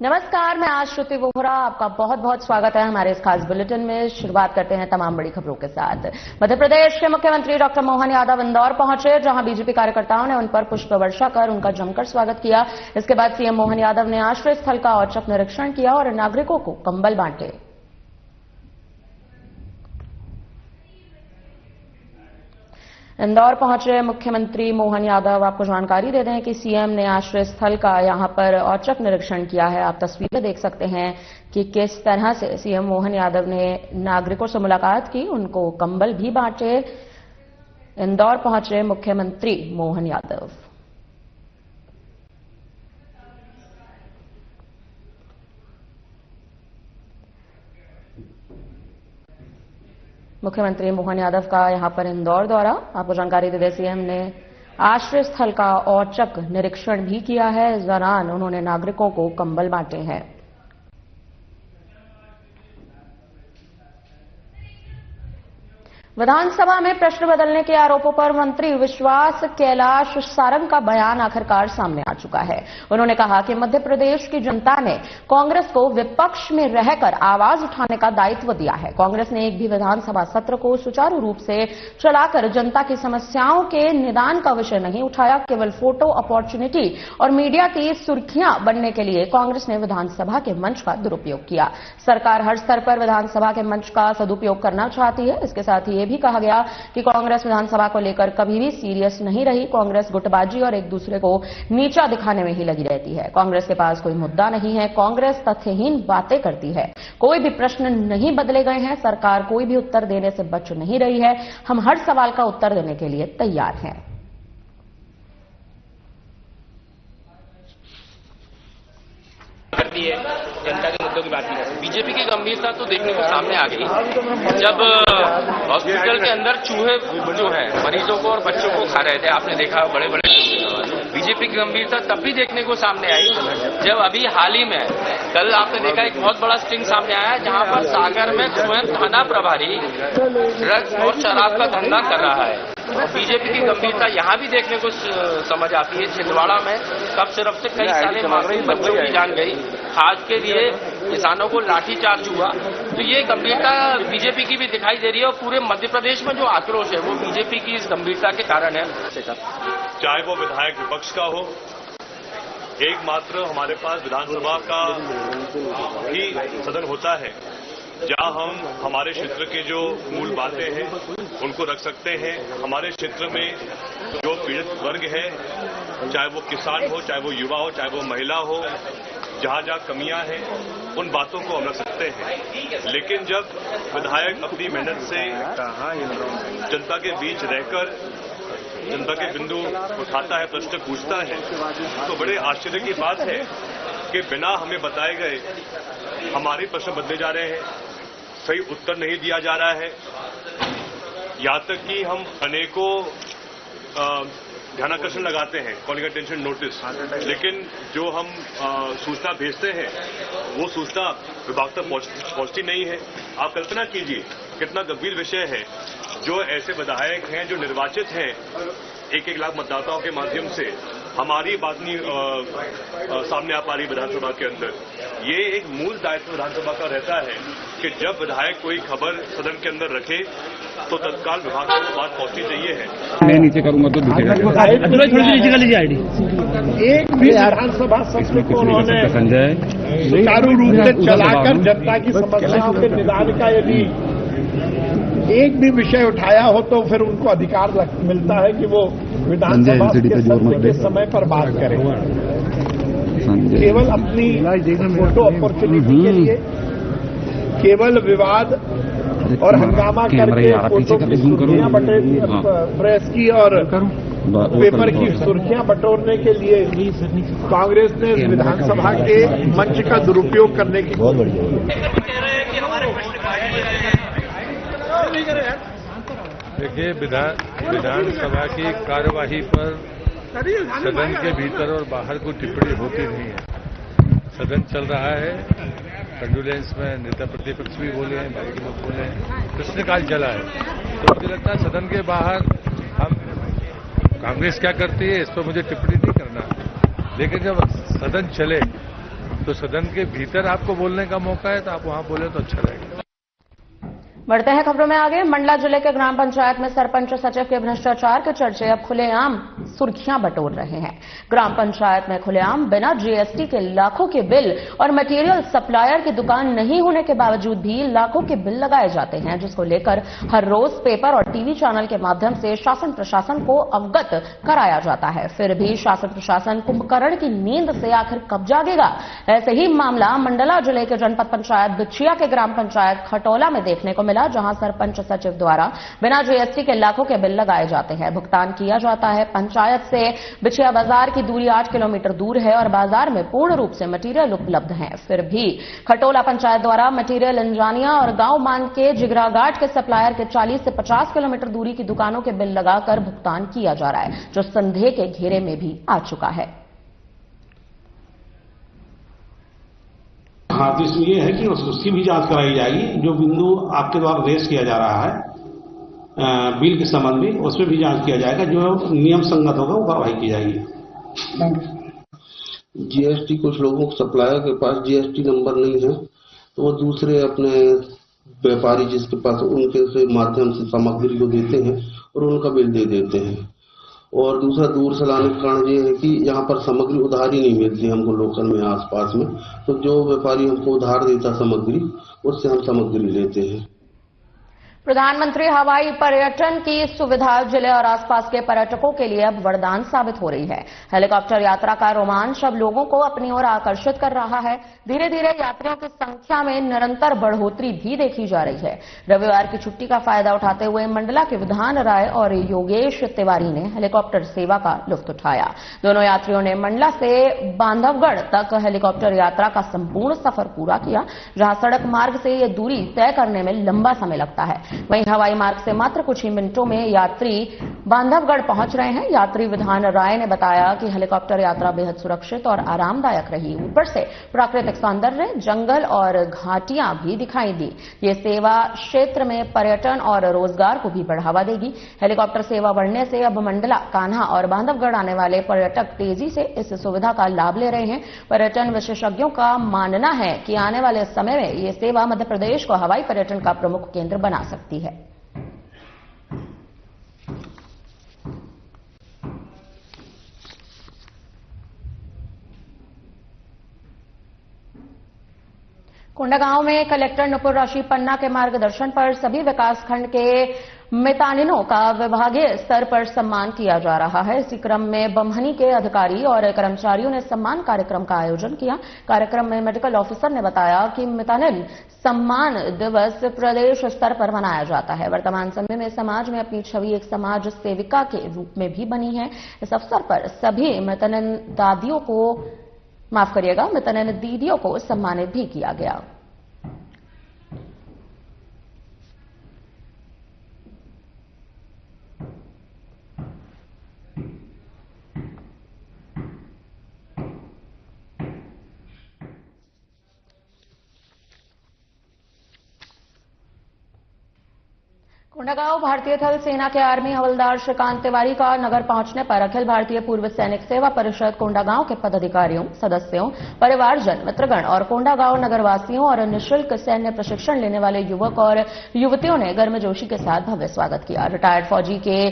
नमस्कार, मैं आज श्रुति वोहरा आपका बहुत बहुत स्वागत है हमारे इस खास बुलेटिन में। शुरुआत करते हैं तमाम बड़ी खबरों के साथ। मध्य प्रदेश के मुख्यमंत्री डॉक्टर मोहन यादव इंदौर पहुंचे, जहां बीजेपी कार्यकर्ताओं ने उन पर पुष्प वर्षा कर उनका जमकर स्वागत किया। इसके बाद सीएम मोहन यादव ने आश्रय स्थल का औचक निरीक्षण किया और नागरिकों को कंबल बांटे। इंदौर पहुंचे मुख्यमंत्री मोहन यादव, आपको जानकारी दे दें कि सीएम ने आश्रय स्थल का यहां पर औचक निरीक्षण किया है। आप तस्वीरें देख सकते हैं कि किस तरह से सीएम मोहन यादव ने नागरिकों से मुलाकात की, उनको कंबल भी बांटे। इंदौर पहुंचे मुख्यमंत्री मोहन यादव। मुख्यमंत्री मोहन यादव का यहां पर इंदौर दौरा, आपको जानकारी दे दें सीएम ने आश्रय स्थल का औचक निरीक्षण भी किया है। इस दौरान उन्होंने नागरिकों को कंबल बांटे हैं। विधानसभा में प्रश्न बदलने के आरोपों पर मंत्री विश्वास कैलाश सारंग का बयान आखिरकार सामने आ चुका है। उन्होंने कहा कि मध्य प्रदेश की जनता ने कांग्रेस को विपक्ष में रहकर आवाज उठाने का दायित्व दिया है। कांग्रेस ने एक भी विधानसभा सत्र को सुचारू रूप से चलाकर जनता की समस्याओं के निदान का विषय नहीं उठाया। केवल फोटो अपॉर्चुनिटी और मीडिया की सुर्खियां बनने के लिए कांग्रेस ने विधानसभा के मंच का दुरुपयोग किया। सरकार हर स्तर पर विधानसभा के मंच का सदुपयोग करना चाहती है। इसके साथ ही भी कहा गया कि कांग्रेस विधानसभा को लेकर कभी भी सीरियस नहीं रही। कांग्रेस गुटबाजी और एक दूसरे को नीचा दिखाने में ही लगी रहती है। कांग्रेस के पास कोई मुद्दा नहीं है। कांग्रेस तथ्यहीन बातें करती है। कोई भी प्रश्न नहीं बदले गए हैं। सरकार कोई भी उत्तर देने से बच नहीं रही है। हम हर सवाल का उत्तर देने के लिए तैयार हैं। करती है, जनता के मुद्दों की बात नहीं करती। बीजेपी की गंभीरता तो देखने को सामने आ गई जब हॉस्पिटल के अंदर चूहे जो है मरीजों को और बच्चों को खा रहे थे। आपने देखा बड़े बड़े। बीजेपी की गंभीरता तब भी देखने को सामने आई जब अभी हाल ही में कल आपने देखा एक बहुत बड़ा स्टिंग सामने आया, जहां पर सागर में स्वयं थाना प्रभारी ड्रग्स और शराब का धंधा कर रहा है। बीजेपी की गंभीरता यहां भी देखने को समझ आती है। छिंदवाड़ा में कब सिर्फ से कई सारे मासूम बच्चों की जान गई, खाद के लिए किसानों को लाठीचार्ज हुआ। तो ये गंभीरता बीजेपी की भी दिखाई दे रही है और पूरे मध्य प्रदेश में जो आक्रोश है वो बीजेपी की इस गंभीरता के कारण है। चाहे वो विधायक विपक्ष का हो, एकमात्र हमारे पास विधानसभा का ही सदन होता है जहां हम हमारे क्षेत्र के जो मूल बातें हैं उनको रख सकते हैं। हमारे क्षेत्र में जो पीड़ित वर्ग है, चाहे वो किसान हो, चाहे वो युवा हो, चाहे वो महिला हो, जहां जहां कमियां हैं उन बातों को हम रख सकते हैं। लेकिन जब विधायक अपनी मेहनत से जनता के बीच रहकर जनता के बिंदु उठाता है, प्रश्न पूछता है, तो बड़े आश्चर्य की बात है कि बिना हमें बताए गए हमारे प्रश्न बदले जा रहे हैं, सही उत्तर नहीं दिया जा रहा है। यहां तक कि हम अनेकों ध्यानाकर्षण लगाते हैं, कॉलिंग अटेंशन नोटिस, लेकिन जो हम सूचना भेजते हैं वो सूचना विभाग तक पहुंचती नहीं है। आप कल्पना कीजिए कितना गंभीर विषय है। जो ऐसे विधायक हैं जो निर्वाचित हैं 1-1 लाख मतदाताओं के माध्यम से, हमारी बात नहीं सामने आ पा रही विधानसभा के अंदर। ये एक मूल दायित्व विधानसभा का रहता है कि जब विधायक कोई खबर सदन के अंदर रखे तो तत्काल विभाग को बात पहुंचनी चाहिए है। मैं नीचे करूंगा तो दिखेगा। थोड़ी नीचे कर लीजिए आईडी। एक भी विधानसभा सत्र को उन्होंने सुचारू रूप से चलाकर जनता की समस्याओं के निदान का यदि एक भी विषय उठाया हो तो फिर उनको अधिकार मिलता है कि वो विधानसभा के सत्र के समय पर बात करें। केवल अपनी फोटो अपॉर्चुनिटी के लिए, केवल विवाद और हंगामा करके फोटो की सुर्खियां प्रेस की और पेपर की सुर्खियां बटोरने के लिए कांग्रेस ने विधानसभा के मंच का दुरुपयोग करने की बहुत बड़ी देखिए, विधानसभा की कार्यवाही पर सदन के भीतर और बाहर कोई टिप्पणी होती नहीं है। सदन चल रहा है, कंडोलेंस में नेता प्रतिपक्ष भी बोले हैं, बाकी लोग बोले हैं, प्रश्नकाल चला है। तो मुझे लगता है सदन के बाहर हम कांग्रेस क्या करती है इस पर मुझे टिप्पणी नहीं करना, लेकिन जब सदन चले तो सदन के भीतर आपको बोलने का मौका है तो आप वहां बोले तो अच्छा रहेगा। बढ़ते हैं खबरों में आगे। मंडला जिले के ग्राम पंचायत में सरपंच सचिव के भ्रष्टाचार के चर्चे अब खुलेआम सुर्खियां बटोर रहे हैं। ग्राम पंचायत में खुलेआम बिना जीएसटी के लाखों के बिल और मटेरियल सप्लायर की दुकान नहीं होने के बावजूद भी लाखों के बिल लगाए जाते हैं, जिसको लेकर हर रोज पेपर और टीवी चैनल के माध्यम से शासन प्रशासन को अवगत कराया जाता है। फिर भी शासन प्रशासन कुंभकर्ण की नींद से आखिर कब जागेगा? ऐसे ही मामला मंडला जिले के जनपद पंचायत बिछिया के ग्राम पंचायत खटौला में देखने को मिला, जहां सरपंच सचिव द्वारा बिना जीएसटी के लाखों के बिल लगाए जाते हैं। भुगतान किया जाता है। पंचायत से बिछिया बाजार की दूरी 8 किलोमीटर दूर है और बाजार में पूर्ण रूप से मटेरियल उपलब्ध है। फिर भी खटौला पंचायत द्वारा मटेरियल इंजानिया और गांव मान के जिगरा घाट के सप्लायर के 40 से 50 किलोमीटर दूरी की दुकानों के बिल लगाकर भुगतान किया जा रहा है, जो संदेह के घेरे में भी आ चुका है। हाँ, तो इसमें यह है कि उसकी भी जांच कराई जाएगी। जो बिंदु आपके द्वारा रेस किया जा रहा है बिल के संबंध में, उसमें भी जांच किया जाएगा। जो नियम संगत होगा वो कार्रवाई की जाएगी। जीएसटी, कुछ लोगों को सप्लायर के पास जीएसटी नंबर नहीं है तो वो दूसरे अपने व्यापारी जिसके पास उनके से माध्यम से सामग्री को देते हैं और उनका बिल दे देते हैं। और दूसरा दूर से लाने का कारण ये है कि यहाँ पर सामग्री उधार ही नहीं मिलती हमको लोकल में आसपास में, तो जो व्यापारी हमको उधार देता सामग्री उससे हम सामग्री लेते हैं। प्रधानमंत्री हवाई पर्यटन की सुविधा जिले और आसपास के पर्यटकों के लिए अब वरदान साबित हो रही है। हेलीकॉप्टर यात्रा का रोमांच अब लोगों को अपनी ओर आकर्षित कर रहा है। धीरे धीरे यात्रियों की संख्या में निरंतर बढ़ोतरी भी देखी जा रही है। रविवार की छुट्टी का फायदा उठाते हुए मंडला के विधान राय और योगेश तिवारी ने हेलीकॉप्टर सेवा का लुत्फ उठाया। दोनों यात्रियों ने मंडला से बांधवगढ़ तक हेलीकॉप्टर यात्रा का संपूर्ण सफर पूरा किया, जहां सड़क मार्ग से ये दूरी तय करने में लंबा समय लगता है। वहीं हवाई मार्ग से मात्र कुछ ही मिनटों में यात्री बांधवगढ़ पहुंच रहे हैं। यात्री विधान राय ने बताया कि हेलीकॉप्टर यात्रा बेहद सुरक्षित और आरामदायक रही। ऊपर से प्राकृतिक सौंदर्य, जंगल और घाटियां भी दिखाई दी। ये सेवा क्षेत्र में पर्यटन और रोजगार को भी बढ़ावा देगी। हेलीकॉप्टर सेवा बढ़ने से अब मंडला, कान्हा और बांधवगढ़ आने वाले पर्यटक तेजी से इस सुविधा का लाभ ले रहे हैं। पर्यटन विशेषज्ञों का मानना है कि आने वाले समय में ये सेवा मध्य प्रदेश को हवाई पर्यटन का प्रमुख केंद्र बना सकती है। कोंडागांव में कलेक्टर नुपुर राशि पन्ना के मार्गदर्शन पर सभी विकासखंड के मितानिनों का विभागीय स्तर पर सम्मान किया जा रहा है। इसी क्रम में बमहनी के अधिकारी और कर्मचारियों ने सम्मान कार्यक्रम का आयोजन किया। कार्यक्रम में मेडिकल ऑफिसर ने बताया कि मितानिन सम्मान दिवस प्रदेश स्तर पर मनाया जाता है। वर्तमान समय में समाज में अपनी छवि एक समाज सेविका के रूप में भी बनी है। इस अवसर पर सभी मितानिन दीदियों को सम्मानित भी किया गया। कोंडागांव भारतीय थल सेना के आर्मी हवलदार श्रीकांत तिवारी का नगर पहुंचने पर अखिल भारतीय पूर्व सैनिक सेवा परिषद कोंडागांव के पदाधिकारियों, सदस्यों, परिवारजन, मित्रगण और कोंडागांव नगरवासियों और निःशुल्क सैन्य प्रशिक्षण लेने वाले युवक और युवतियों ने गर्मजोशी के साथ भव्य स्वागत किया। रिटायर्ड फौजी के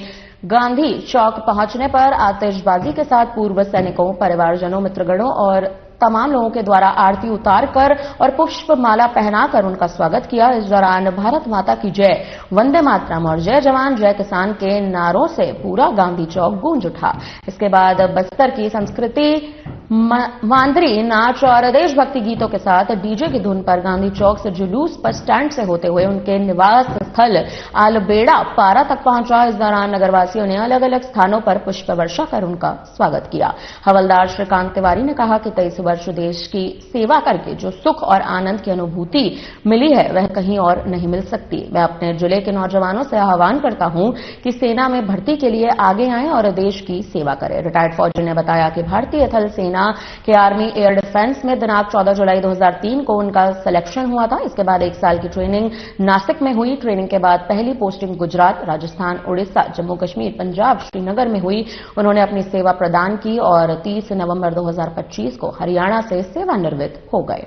गांधी चौक पहुंचने पर आतिशबाजी के साथ पूर्व सैनिकों, परिवारजनों, मित्रगणों और तमाम लोगों के द्वारा आरती उतारकर और पुष्प माला पहनाकर उनका स्वागत किया। इस दौरान भारत माता की जय, वंदे मातरम और जय जवान जय किसान के नारों से पूरा गांधी चौक गूंज उठा। इसके बाद बस्तर की संस्कृति, मांदरी नाच और देशभक्ति गीतों के साथ डीजे की धुन पर गांधी चौक से जुलूस बस स्टैंड से होते हुए उनके निवास स्थल आलबेड़ा पारा तक पहुंचा। इस दौरान नगरवासियों ने अलग अलग स्थानों पर पुष्प वर्षा कर उनका स्वागत किया। हवलदार श्रीकांत तिवारी ने कहा कि 23 वर्ष देश की सेवा करके जो सुख और आनंद की अनुभूति मिली है वह कहीं और नहीं मिल सकती। मैं अपने जिले के नौजवानों से आह्वान करता हूं कि सेना में भर्ती के लिए आगे आएं और देश की सेवा करें। रिटायर्ड फौजी ने बताया कि भारतीय थल सेना हरियाणा के आर्मी एयर डिफेंस में दिनांक 14 जुलाई 2003 को उनका सिलेक्शन हुआ था। इसके बाद 1 साल की ट्रेनिंग नासिक में हुई। ट्रेनिंग के बाद पहली पोस्टिंग गुजरात, राजस्थान, उड़ीसा, जम्मू कश्मीर, पंजाब, श्रीनगर में हुई। उन्होंने अपनी सेवा प्रदान की और 30 नवंबर 2025 को हरियाणा से सेवानिवृत्त हो गए।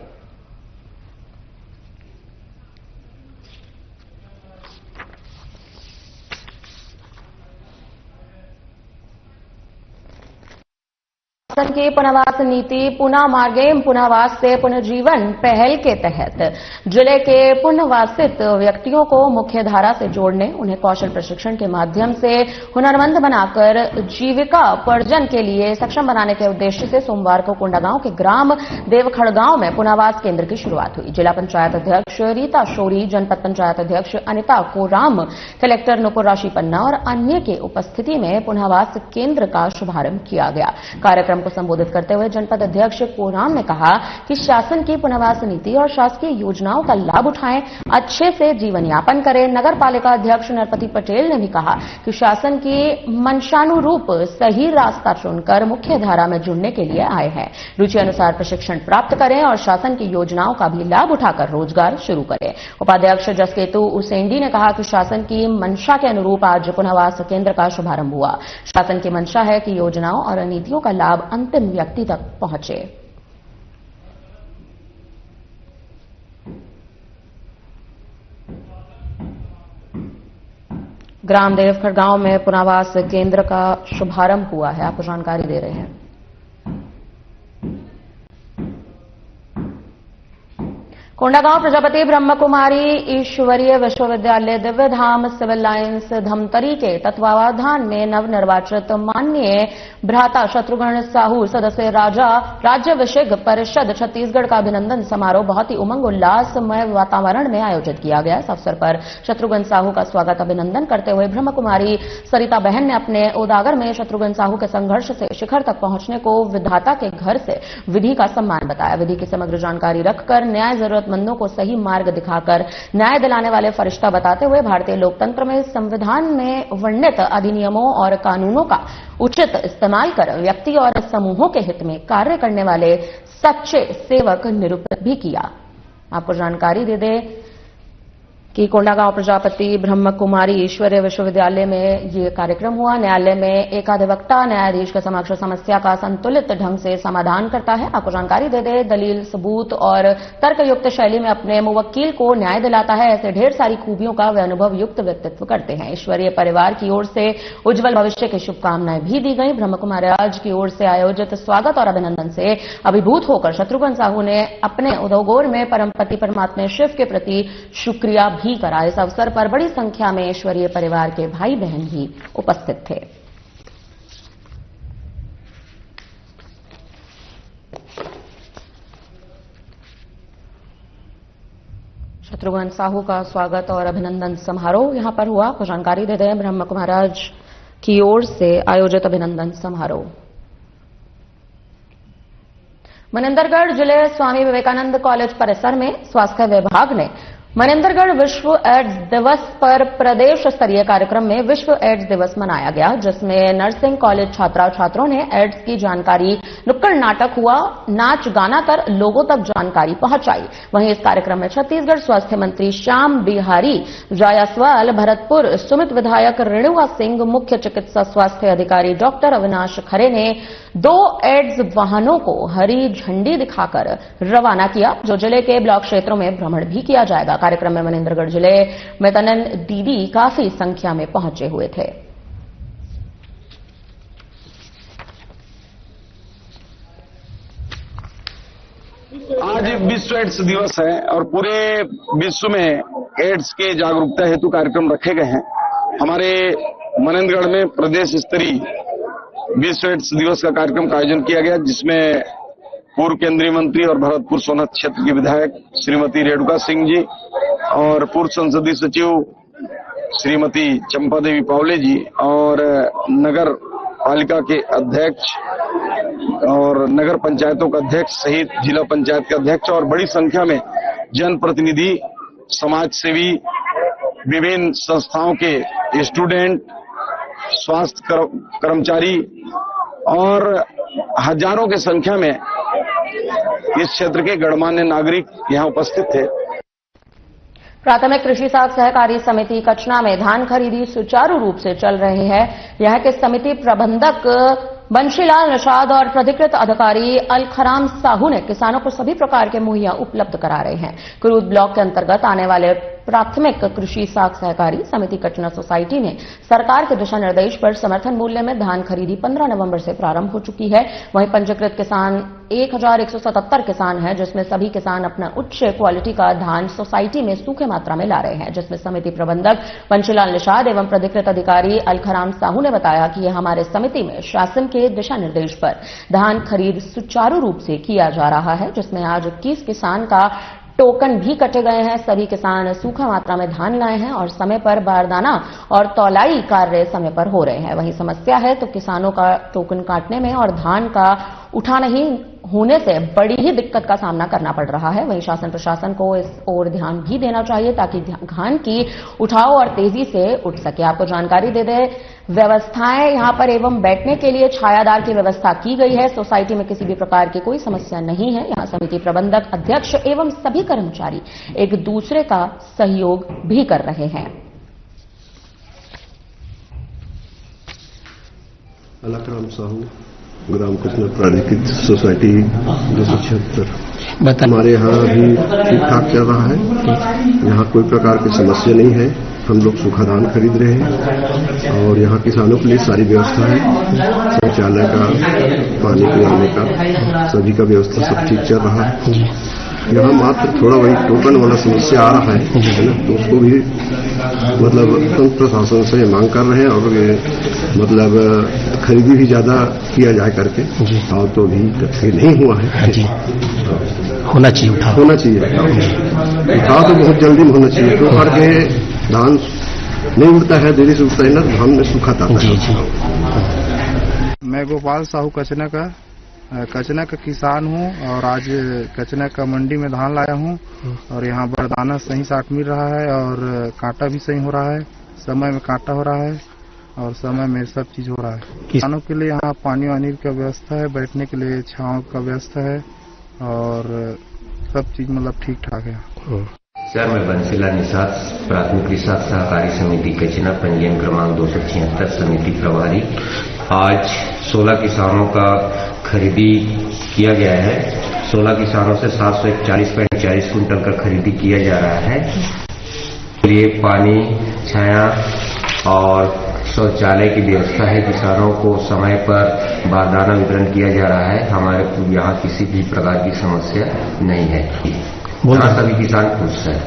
शासन की पुनर्वास नीति पुनः मार्गेम पुनर्वास से पुनर्जीवन पहल के तहत जिले के पुनर्वासित व्यक्तियों को मुख्य धारा से जोड़ने, उन्हें कौशल प्रशिक्षण के माध्यम से हुनरमंद बनाकर जीविकापार्जन के लिए सक्षम बनाने के उद्देश्य से सोमवार को कोंडागांव के ग्राम देवखड़गांव में पुनर्वास केंद्र की शुरुआत हुई। जिला पंचायत अध्यक्ष रीता शोरी, जनपद पंचायत अध्यक्ष अनिता कोराम, कलेक्टर नुपुर राशि पन्ना और अन्य के उपस्थिति में पुनर्वास केंद्र का शुभारंभ किया गया। कार्यक्रम को संबोधित करते हुए जनपद अध्यक्ष कोराम ने कहा कि शासन की पुनर्वास नीति और शासकीय योजनाओं का लाभ उठाएं, अच्छे से जीवन यापन करें। नगर पालिका अध्यक्ष नरपति पटेल ने भी कहा कि शासन की मंशानुरूप सही रास्ता चुनकर मुख्य धारा में जुड़ने के लिए आए हैं। रुचि अनुसार प्रशिक्षण प्राप्त करें और शासन की योजनाओं का भी लाभ उठाकर रोजगार शुरू करें। उपाध्यक्ष जसकेतु उसेंडी ने कहा कि शासन की मंशा के अनुरूप आज पुनर्वास केंद्र का शुभारंभ हुआ। शासन की मंशा है कि योजनाओं और नीतियों का लाभ अंतिम व्यक्ति तक पहुंचे। ग्राम देवखड़गांव में पुनर्वास केंद्र का शुभारंभ हुआ है। आपको जानकारी दे रहे हैं। कोंडागांव प्रजापति ब्रह्म कुमारी ईश्वरीय विश्वविद्यालय दिव्य धाम सिविल लाइंस धमतरी के तत्वावधान में नवनिर्वाचित माननीय भ्राता शत्रुघ्न साहू सदस्य राज्य विशिष्ट परिषद छत्तीसगढ़ का अभिनंदन समारोह बहुत ही उमंग उल्लासमय वातावरण में आयोजित किया गया। इस अवसर पर शत्रुघ्न साहू का स्वागत अभिनंदन करते हुए ब्रह्म कुमारी सरिता बहन ने अपने उदागर में शत्रुघ्न साहू के संघर्ष से शिखर तक पहुंचने को विधाता के घर से विधि का सम्मान बताया। विधि की समग्र जानकारी रखकर न्याय जरूरतमंदों को सही मार्ग दिखाकर न्याय दिलाने वाले फरिश्ता बताते हुए भारतीय लोकतंत्र में संविधान में वर्णित अधिनियमों और कानूनों का उचित इस्तेमाल कर व्यक्ति और समूहों के हित में कार्य करने वाले सच्चे सेवक निरूपित भी किया। आपको जानकारी दे दें कि कोंडागांव प्रजापति ब्रह्म कुमारी ईश्वरीय विश्वविद्यालय में ये कार्यक्रम हुआ। न्यायालय में एकाधिवक्ता न्यायाधीश के समक्ष समस्या का संतुलित ढंग से समाधान करता है। आपको जानकारी दे दे, दलील सबूत और तर्कयुक्त शैली में अपने मुवक्किल को न्याय दिलाता है। ऐसे ढेर सारी खूबियों का वे अनुभव युक्त व्यक्तित्व करते हैं। ईश्वरीय परिवार की ओर से उज्जवल भविष्य की शुभकामनाएं भी दी गई। ब्रह्म कुमारी राज की ओर से आयोजित स्वागत और अभिनंदन से अभिभूत होकर शत्रुघ्न साहू ने अपने उदोगोर में परमपति परमात्मा शिव के प्रति शुक्रिया भी करा। इस अवसर पर बड़ी संख्या में ईश्वरीय परिवार के भाई बहन भी उपस्थित थे। शत्रुघ्न साहू का स्वागत और अभिनंदन समारोह यहां पर हुआ। आपको जानकारी दे दें, ब्रह्म कुमारी राज की ओर से आयोजित अभिनंदन समारोह। मनेंद्रगढ़ जिले स्वामी विवेकानंद कॉलेज परिसर में स्वास्थ्य विभाग ने मनेंद्रगढ़ विश्व एड्स दिवस पर प्रदेश स्तरीय कार्यक्रम में विश्व एड्स दिवस मनाया गया, जिसमें नर्सिंग कॉलेज छात्रा छात्रों ने एड्स की जानकारी, नुक्कड़ नाटक हुआ, नाच गाना कर लोगों तक जानकारी पहुंचाई। वहीं इस कार्यक्रम में छत्तीसगढ़ स्वास्थ्य मंत्री श्याम बिहारी जायसवाल, भरतपुर सुमित विधायक रेणुका सिंह, मुख्य चिकित्सा स्वास्थ्य अधिकारी डॉक्टर अविनाश खरे ने 2 एड्स वाहनों को हरी झंडी दिखाकर रवाना किया, जो जिले के ब्लॉक क्षेत्रों में भ्रमण भी किया जाएगा। कार्यक्रम में मनेंद्रगढ़ जिले में तनन दीदी काफी संख्या में पहुंचे हुए थे। आज विश्व एड्स दिवस है और पूरे विश्व में एड्स के जागरूकता हेतु कार्यक्रम रखे गए हैं। हमारे मनेंद्रगढ़ में प्रदेश स्तरीय विश्व एड्स दिवस का कार्यक्रम का आयोजन किया गया, जिसमें पूर्व केंद्रीय मंत्री और भरतपुर सोनहत क्षेत्र की विधायक श्रीमती रेणुका सिंह जी और पूर्व संसदीय सचिव श्रीमती चंपा देवी पावले जी और नगर पालिका के अध्यक्ष और नगर पंचायतों का अध्यक्ष सहित जिला पंचायत के अध्यक्ष और बड़ी संख्या में जनप्रतिनिधि, समाज सेवी, विभिन्न संस्थाओं के स्टूडेंट, स्वास्थ्य कर्मचारी और हजारों की संख्या में इस क्षेत्र के गणमान्य नागरिक यहाँ उपस्थित थे। प्राथमिक कृषि साख सहकारी समिति कचना में धान खरीदी सुचारू रूप से चल रही है। यह के समिति प्रबंधक बंशीलाल निषाद और प्राधिकृत अधिकारी अलखराम साहू ने किसानों को सभी प्रकार के मुहैया उपलब्ध करा रहे हैं। कुरूद ब्लॉक के अंतर्गत आने वाले प्राथमिक कृषि साख सहकारी समिति कचना सोसाइटी ने सरकार के दिशा निर्देश पर समर्थन मूल्य में धान खरीदी 15 नवंबर से प्रारंभ हो चुकी है। वहीं पंजीकृत किसान 1177 किसान हैं, जिसमें सभी किसान अपना उच्च क्वालिटी का धान सोसाइटी में सूखे मात्रा में ला रहे हैं, जिसमें समिति प्रबंधक बंशीलाल निषाद एवं प्राधिकृत अधिकारी अलखराम साहू ने बताया कि यह हमारे समिति में शासन के दिशा निर्देश पर धान खरीद सुचारू रूप से किया जा रहा है, जिसमें आज 21 किसान का टोकन भी कटे गए हैं। सभी किसान सूखा मात्रा में धान लाए हैं और समय पर बारदाना और तौलाई कार्य समय पर हो रहे हैं। वहीं समस्या है तो किसानों का टोकन काटने में और धान का उठा नहीं होने से बड़ी ही दिक्कत का सामना करना पड़ रहा है। वहीं शासन प्रशासन को इस ओर ध्यान भी देना चाहिए ताकि धान की उठाव और तेजी से उठ सके। आपको जानकारी दे दें, व्यवस्थाएं यहां पर एवं बैठने के लिए छायादार की व्यवस्था की गई है। सोसाइटी में किसी भी प्रकार की कोई समस्या नहीं है। यहां समिति प्रबंधक, अध्यक्ष एवं सभी कर्मचारी एक दूसरे का सहयोग भी कर रहे हैं। अलखराम साहू, ग्राम कचना प्राधिकृत सोसाइटी 276। हमारे यहाँ अभी ठीक ठाक चल रहा है। यहाँ कोई प्रकार की समस्या नहीं है। हम लोग सूखा धान खरीद रहे हैं और यहाँ किसानों के लिए सारी व्यवस्था है। शौचालय का, पानी पिलाने का, सभी का व्यवस्था सब ठीक चल रहा है। यहाँ मात्र थोड़ा वही टोकन वाला समस्या आ रहा है ना, तो उसको भी मतलब तंत्र प्रशासन से मांग कर रहे हैं और मतलब खरीदी भी ज्यादा किया जाए करके, और तो भी नहीं हुआ है। होना चाहिए, उठाव तो बहुत जल्दी में होना चाहिए। तो करके धान नहीं उड़ता है, देरी से उड़ता है ना, धान में सूखा था। मैं गोपाल साहू कचना का किसान हूँ और आज कचना का मंडी में धान लाया हूँ और यहाँ बरदाना सही साट मिल रहा है और कांटा भी सही हो रहा है। समय में कांटा हो रहा है और समय में सब चीज हो रहा है। किसानों के लिए यहाँ पानी वानी का व्यवस्था है, बैठने के लिए छांव का व्यवस्था है और सब चीज मतलब ठीक ठाक है। सर, मैं बंशीलाल निषाद, प्राथमिक कृषि साख सहकारी समिति कचना, पंजीयन क्रमांक 276, समिति प्रभारी। आज 16 किसानों का खरीदी किया गया है। 16 किसानों से 741.40 कुंटल का खरीदी किया जा रहा है। लिए पानी, छाया और शौचालय की व्यवस्था है। किसानों को समय पर बारदाना वितरण किया जा रहा है। हमारे यहाँ किसी भी प्रकार की समस्या नहीं है। यहाँ सभी किसान खुश हैं।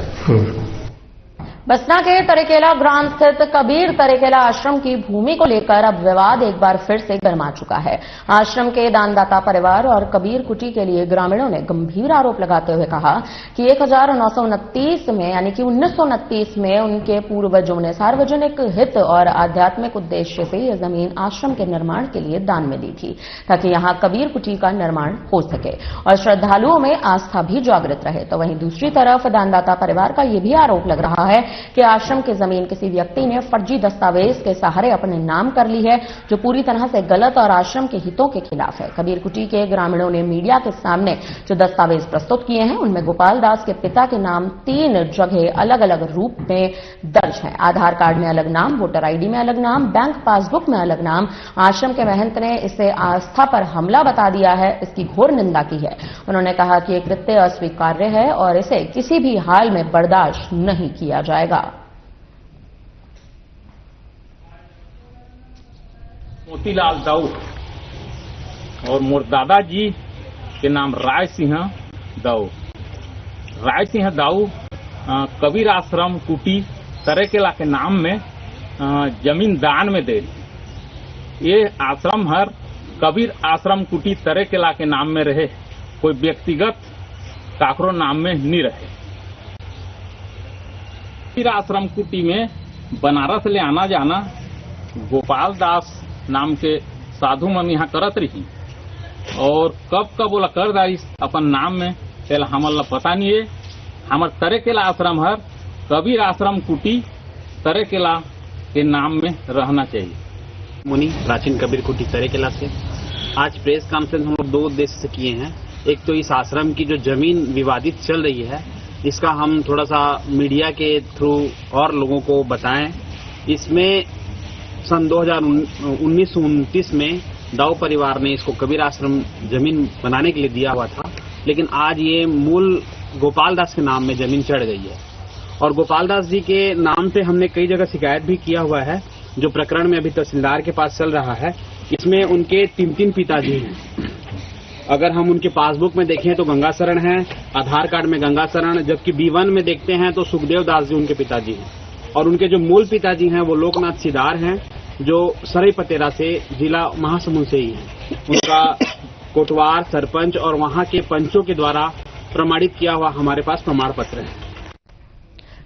बसना के तरेकेला ग्राम स्थित कबीर तरेकेला आश्रम की भूमि को लेकर अब विवाद एक बार फिर से गर्मा चुका है। आश्रम के दानदाता परिवार और कबीर कुटी के लिए ग्रामीणों ने गंभीर आरोप लगाते हुए कहा कि 1929 में यानी कि 1929 में उनके पूर्वजों ने सार्वजनिक हित और आध्यात्मिक उद्देश्य से यह जमीन आश्रम के निर्माण के लिए दान में दी थी ताकि यहां कबीर कुटी का निर्माण हो सके और श्रद्धालुओं में आस्था भी जागृत रहे। तो वहीं दूसरी तरफ दानदाता परिवार का यह भी आरोप लग रहा है कि आश्रम की जमीन किसी व्यक्ति ने फर्जी दस्तावेज के सहारे अपने नाम कर ली है, जो पूरी तरह से गलत और आश्रम के हितों के खिलाफ है। कबीर कुटी के ग्रामीणों ने मीडिया के सामने जो दस्तावेज प्रस्तुत किए हैं उनमें गोपाल दास के पिता के नाम 3 जगह अलग अलग रूप में दर्ज हैं। आधार कार्ड में अलग नाम, वोटर आईडी में अलग नाम, बैंक पासबुक में अलग नाम। आश्रम के महंत ने इसे आस्था पर हमला बता दिया है। इसकी घोर निंदा की है। उन्होंने कहा कि ये कृत्य अस्वीकार्य है और इसे किसी भी हाल में बर्दाश्त नहीं किया जाएगा। मोतीलाल दाऊ और मोर दादाजी के नाम राय सिंह दाऊ। राय सिंह दाऊ कबीर आश्रम कुटी तरेकेला के नाम में जमीन दान में दे। ये आश्रम हर कबीर आश्रम कुटी तरेकेला के नाम में रहे, कोई व्यक्तिगत काकरो नाम में नहीं रहे। कबीर आश्रम कुटी में बनारस ले आना जाना गोपाल दास नाम के साधु मन यहाँ करत रही और कब बोला कर दारी अपन नाम में पहला हमला पता नहीं है। हमार तरेकेला आश्रम हर कबीर आश्रम कुटी तरेकेला के नाम में रहना चाहिए। मुनि प्राचीन कबीर कुटी तरेकेला से आज प्रेस कॉन्फ्रेंस हम लोग 2 उद्देश्य से किए हैं। एक तो इस आश्रम की जो जमीन विवादित चल रही है, इसका हम थोड़ा सा मीडिया के थ्रू और लोगों को बताएं। इसमें सन 2019 में दाऊ परिवार ने इसको कबीर आश्रम जमीन बनाने के लिए दिया हुआ था, लेकिन आज ये मूल गोपाल दास के नाम में जमीन चढ़ गई है। और गोपाल दास जी के नाम पे हमने कई जगह शिकायत भी किया हुआ है, जो प्रकरण में अभी तहसीलदार के पास चल रहा है। इसमें उनके 3 पिताजी हैं। अगर हम उनके पासबुक में देखें तो गंगा शरण है, आधार कार्ड में गंगा शरण, जबकि B1 में देखते हैं तो सुखदेव दास जी उनके पिताजी हैं। और उनके जो मूल पिताजी हैं वो लोकनाथ सिदार हैं, जो सरई पतेरा से जिला महासमुंद से ही हैं। उनका कोटवार सरपंच और वहां के पंचों के द्वारा प्रमाणित किया हुआ हमारे पास प्रमाण पत्र है।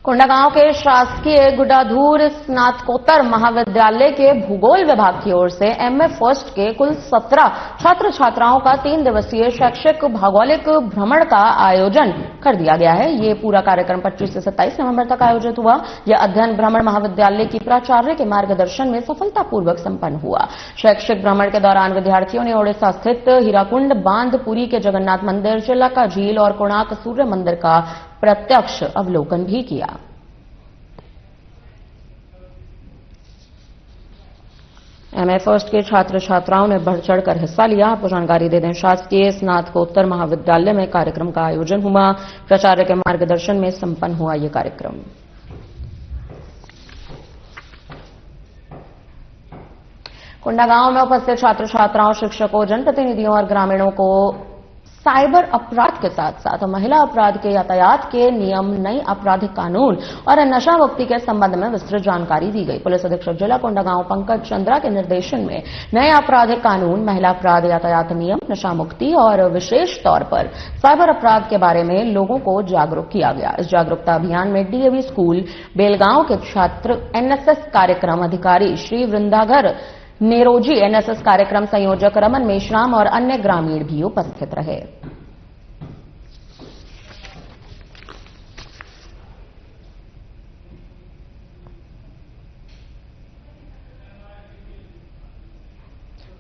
कोंडागांव के शासकीय गुडाधूर स्नातकोत्तर महाविद्यालय के भूगोल विभाग की ओर से MA फर्स्ट के कुल 17 छात्र छात्राओं का 3 दिवसीय शैक्षिक भौगोलिक भ्रमण का आयोजन कर दिया गया है। ये पूरा कार्यक्रम 25 से 27 नवंबर तक आयोजित हुआ। यह अध्ययन भ्रमण महाविद्यालय की प्राचार्य के मार्गदर्शन में सफलतापूर्वक संपन्न हुआ। शैक्षिक भ्रमण के दौरान विद्यार्थियों ने ओडिशा स्थित हीराकुंड बांध, पुरी के जगन्नाथ मंदिर, चिल्का झील और कोणार्क सूर्य मंदिर का प्रत्यक्ष अवलोकन भी किया। MA फर्स्ट के छात्र छात्राओं ने बढ़ चढ़कर हिस्सा लिया। आपको जानकारी दे दें, शासकीय स्नातकोत्तर महाविद्यालय में कार्यक्रम का आयोजन हुआ। प्राचार्य के मार्गदर्शन में संपन्न हुआ यह कार्यक्रम। कोंडागांव में उपस्थित छात्र छात्राओं, शिक्षकों, जनप्रतिनिधियों और ग्रामीणों को साइबर अपराध के साथ साथ महिला अपराध के यातायात के नियम, नई आपराधिक कानून और नशा मुक्ति के संबंध में विस्तृत जानकारी दी गई। पुलिस अधीक्षक जिला कोंडागांव पंकज चंद्रा के निर्देशन में नए आपराधिक कानून, महिला अपराध, यातायात नियम, नशा मुक्ति और विशेष तौर पर साइबर अपराध के बारे में लोगों को जागरूक किया गया। इस जागरूकता अभियान में DAV स्कूल बेलगांव के छात्र, NSS कार्यक्रम अधिकारी श्री वृंदागर नेरोजी, NSS कार्यक्रम संयोजक रमन मेश्राम और अन्य ग्रामीण भी उपस्थित रहे।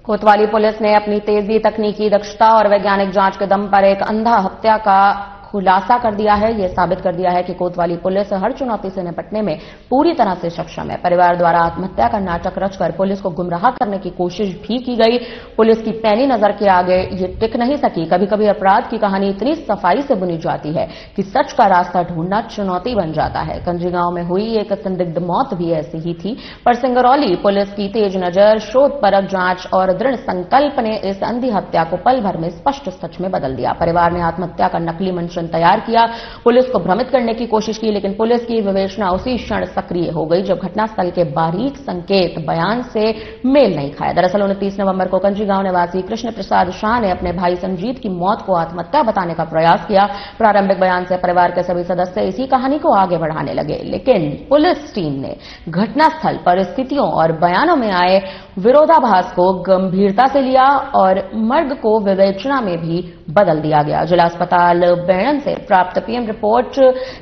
कोतवाली पुलिस ने अपनी तेजी, तकनीकी दक्षता और वैज्ञानिक जांच के दम पर एक अंधा हत्या का खुलासा कर दिया है। यह साबित कर दिया है कि कोतवाली पुलिस हर चुनौती से निपटने में पूरी तरह से सक्षम है। परिवार द्वारा आत्महत्या का नाटक रचकर पुलिस को गुमराह करने की कोशिश भी की गई। पुलिस की पैनी नजर के आगे ये टिक नहीं सकी। कभी कभी अपराध की कहानी इतनी सफाई से बुनी जाती है कि सच का रास्ता ढूंढना चुनौती बन जाता है। कंजी गांव में हुई एक संदिग्ध मौत भी ऐसी ही थी, पर सिंगरौली पुलिस की तेज नजर, शोध परक जांच और दृढ़ संकल्प ने इस अंधी हत्या को पल भर में स्पष्ट सच में बदल दिया। परिवार ने आत्महत्या का नकली मंचन तैयार किया, पुलिस को भ्रमित करने की कोशिश की, लेकिन पुलिस की विवेचना उसी क्षण सक्रिय हो गई जब घटनास्थल के बारीक संकेत बयान से मेल नहीं खाया। दरअसल 29 नवंबर को कंजी गांव निवासी कृष्ण प्रसाद शाह ने अपने भाई संजीत की मौत को आत्महत्या बताने का प्रयास किया। प्रारंभिक बयान से परिवार के सभी सदस्य इसी कहानी को आगे बढ़ाने लगे, लेकिन पुलिस टीम ने घटनास्थल परिस्थितियों और बयानों में आए विरोधाभास को गंभीरता से लिया और मर्ग को विवेचना में भी बदल दिया गया। जिला अस्पताल बेड़न से प्राप्त PM रिपोर्ट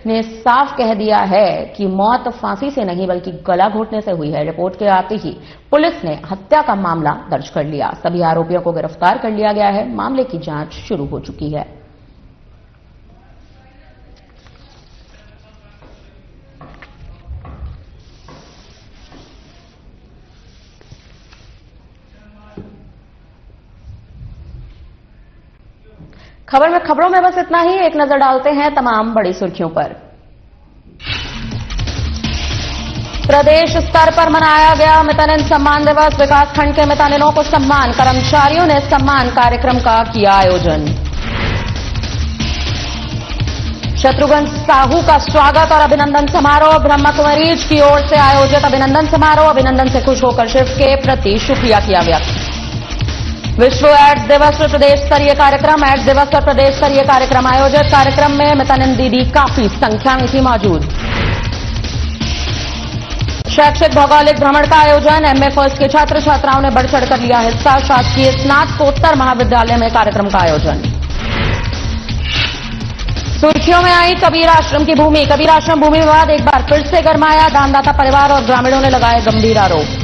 ने साफ कह दिया है कि मौत फांसी से नहीं बल्कि गला घोटने से हुई है। रिपोर्ट के आते ही पुलिस ने हत्या का मामला दर्ज कर लिया। सभी आरोपियों को गिरफ्तार कर लिया गया है। मामले की जांच शुरू हो चुकी है। खबरों में बस इतना ही। एक नजर डालते हैं तमाम बड़ी सुर्खियों पर। प्रदेश स्तर पर मनाया गया मितानिन सम्मान दिवस। विकासखंड के मितानिनों को सम्मान, कर्मचारियों ने सम्मान कार्यक्रम का किया आयोजन। शत्रुघ्न साहू का स्वागत और अभिनंदन समारोह। ब्रह्मा कुमारीज की ओर से आयोजित अभिनंदन समारोह। अभिनंदन से खुश होकर शिव के प्रति शुक्रिया किया गया। विश्व एड्स दिवस पर प्रदेश स्तरीय कार्यक्रम। एड्स दिवस पर प्रदेश स्तरीय कार्यक्रम आयोजित। कार्यक्रम में मितानिन दीदी काफी संख्या में थी मौजूद। शैक्षिक भौगोलिक भ्रमण का आयोजन। MA फर्स्ट के छात्र छात्राओं ने बढ़ चढ़कर लिया हिस्सा। शासकीय स्नातकोत्तर महाविद्यालय में कार्यक्रम का आयोजन। सुर्खियों में आई कबीर आश्रम की भूमि। कबीर आश्रम भूमि विवाद एक बार फिर से गरमाया। दानदाता परिवार और ग्रामीणों ने लगाए गंभीर आरोप।